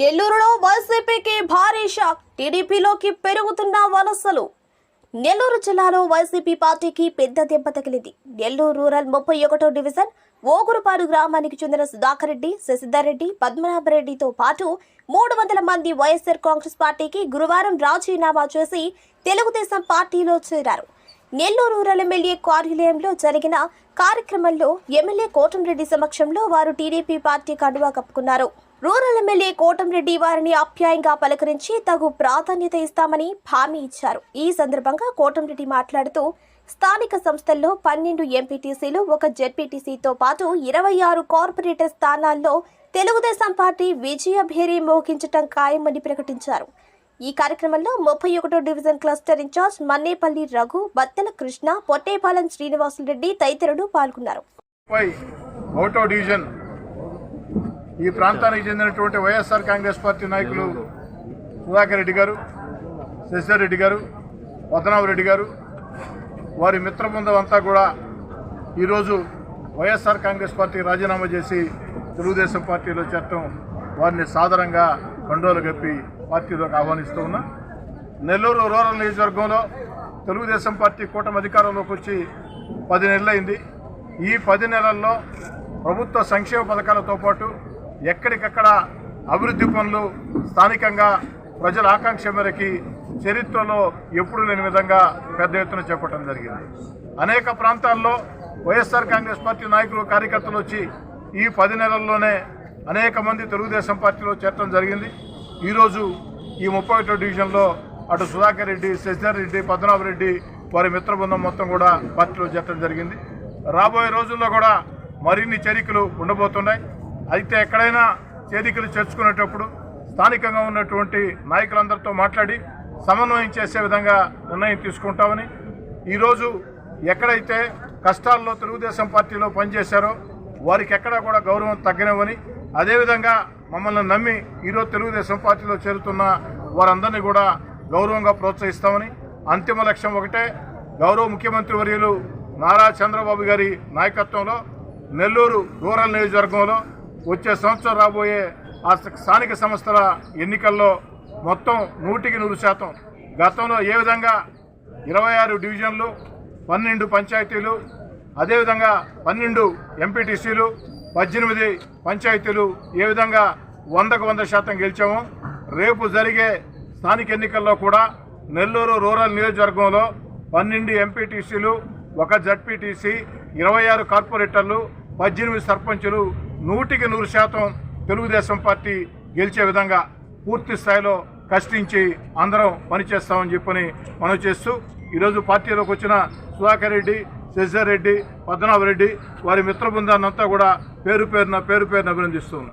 నెల్లూరులో వైసీపీకి భారీ షాక్. టీడీపీలోకి పెరుగుతున్న వలసలు. నెల్లూరు జిల్లాలో వైసీపీ పార్టీకి పెద్ద దెబ్బ తగిలింది. నెల్లూరు రూరల్ 31వ డివిజన్ ఓగురుపాడు గ్రామానికి చెందిన సుధాకర్ రెడ్డి, శశిధర్ రెడ్డి, పద్మనాభరెడ్డితో పాటు 300 మంది వైఎస్ఆర్ కాంగ్రెస్ పార్టీకి గురువారం రాజీనామా చేసి తెలుగుదేశం పార్టీలో చేరారు. నెల్లూరు రూరల్ ఎమ్మెల్యే కార్యాలయంలో జరిగిన కార్యక్రమంలో ఎమ్మెల్యే కోటంరెడ్డి సమక్షంలో వారు టీడీపీ పార్టీ కండువా కప్పుకున్నారు. రూరల్ ఎమ్మెల్యే కోటంరెడ్డి వారిని ఆప్యాయంగా పలకరించి తగు ప్రాధాన్యత ఇస్తామని హామీ ఇచ్చారు. ఈ సందర్భంగా కోటంరెడ్డి మాట్లాడుతూ స్థానిక సంస్థల్లో 12 ఎంపీటీసీలు, 1 జెడ్పీటీసీతో పాటు 26 కార్పొరేటర్ స్థానాల్లో తెలుగుదేశం పార్టీ విజయ భేరీ మోగించటం ఖాయమని ప్రకటించారు. ఈ కార్యక్రమంలో 31వ division cluster incharge Mannepalli Raghu, Battala Krishna, Pottepalem Srinivasulareddy తదితరులు పాల్గొన్నారు. ఈ ప్రాంతానికి చెందినటువంటి వైఎస్ఆర్ కాంగ్రెస్ పార్టీ నాయకులు సుధాకర్ రెడ్డి గారు, శశిధర్ రెడ్డి గారు, పద్మనాభరెడ్డి గారు, వారి మిత్రబృందం అంతా కూడా ఈరోజు వైఎస్ఆర్ కాంగ్రెస్ పార్టీ రాజీనామా చేసి తెలుగుదేశం పార్టీలో చేరటం వారిని సాదరంగా కండోలు కప్పి పార్టీలోకి ఆహ్వానిస్తూ ఉన్నా. నెల్లూరు రూరల్ నియోజకవర్గంలో తెలుగుదేశం పార్టీ కూటమి అధికారంలోకి వచ్చి 10 నెలలైంది. ఈ 10 నెలల్లో ప్రభుత్వ సంక్షేమ పథకాలతో పాటు ఎక్కడికక్కడ అభివృద్ధి పనులు స్థానికంగా ప్రజల ఆకాంక్ష మేరకి చరిత్రలో ఎప్పుడు లేని విధంగా పెద్ద ఎత్తున చేపట్టడం జరిగింది. అనేక ప్రాంతాల్లో వైఎస్ఆర్ కాంగ్రెస్ పార్టీ నాయకులు, కార్యకర్తలు వచ్చి ఈ 10 నెలల్లోనే అనేక మంది తెలుగుదేశం పార్టీలో చేరడం జరిగింది. ఈరోజు ఈ 31వ డివిజన్లో అటు సుధాకర్ రెడ్డి, శశిధర్ రెడ్డి, పద్మనాభరెడ్డి వారి మిత్రబృందం మొత్తం కూడా పార్టీలో చేరడం జరిగింది. రాబోయే రోజుల్లో కూడా మరిన్ని చేరికలు ఉండబోతున్నాయి. అయితే ఎక్కడైనా చేరికలు చేర్చుకునేటప్పుడు స్థానికంగా ఉన్నటువంటి నాయకులందరితో మాట్లాడి సమన్వయం చేసే విధంగా నిర్ణయం తీసుకుంటామని, ఈరోజు ఎక్కడైతే కష్టాల్లో తెలుగుదేశం పార్టీలో పనిచేశారో వారికి ఎక్కడా కూడా గౌరవం తగ్గనివ్వని, అదేవిధంగా మమ్మల్ని నమ్మి ఈరోజు తెలుగుదేశం పార్టీలో చేరుతున్న వారందరినీ కూడా గౌరవంగా ప్రోత్సహిస్తామని, అంతిమ లక్ష్యం ఒకటే, గౌరవ ముఖ్యమంత్రి వర్యులు నారా చంద్రబాబు గారి నాయకత్వంలో నెల్లూరు రూరల్ నియోజకవర్గంలో వచ్చే సంవత్సరం రాబోయే ఆ స్థానిక సంస్థల ఎన్నికల్లో మొత్తం 100% గతంలో ఏ విధంగా 26 డివిజన్లు, 12 పంచాయతీలు, అదేవిధంగా 12 ఎంపీటీసీలు, 18 పంచాయతీలు ఏ విధంగా 100% గెలిచామో, రేపు జరిగే స్థానిక ఎన్నికల్లో కూడా నెల్లూరు రూరల్ నియోజకవర్గంలో 12 ఎంపీటీసీలు, 1 జడ్పీటీసీ, 26 కార్పొరేటర్లు, 18 సర్పంచులు 100% తెలుగుదేశం పార్టీ గెలిచే విధంగా పూర్తి స్థాయిలో కష్టించి అందరం పనిచేస్తామని చెప్పని మనం చేస్తూ ఈరోజు పార్టీలోకి వచ్చిన సుధాకర్ రెడ్డి, శశిధర్ రెడ్డి, పద్మనాభరెడ్డి వారి మిత్ర బృందాన్నంతా కూడా పేరు పేరున అభినందిస్తున్నాం.